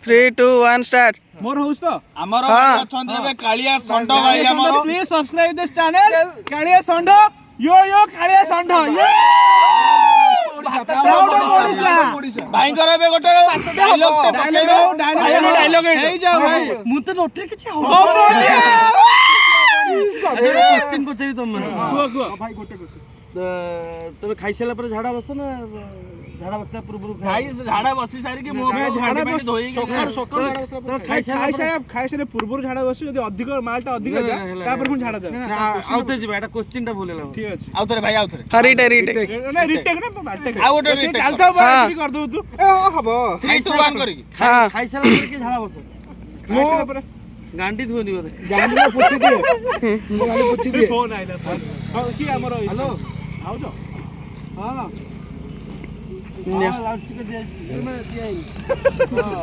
3 2 1 start मोर host तो हमर भाई अछंती बे कालिया संड भाई हमर प्लीज सब्सक्राइब दिस चैनल कालिया संड यो कालिया संड ये भाई करे बे गोटे डायलॉग डायलॉग हे जा भाई मु तो नोटे किछ हो क्वेश्चन पचरी तुम भाई गोटे तबे खाइ साला पर झाड़ा बस ना झाड़ा बसला पूर्व भाई झाड़ा बसी सारी कि मो झाड़ा बस धोई खाइ सारे पूर्व झाड़ा बस यदि अधिक मालटा अधिक जा तापर पुन झाड़ा जा आउते जिबा एटा क्वेश्चन टा भूलेला ठीक अछि आउतरे भाई आउतरे हरी टेरी टेक ना रिटेक ना बाटेक आ गोटे retake चलता बा कर दो तू हबो खाइ तू बान करी खाइ साला पर के झाड़ा बस मो पर गांडी धोनी बोले गांडी में पूछी दिए मो गांडी पूछी दिए फोन आइला हां की हमरो हेलो आउ जो हां लाउड स्पीकर दिया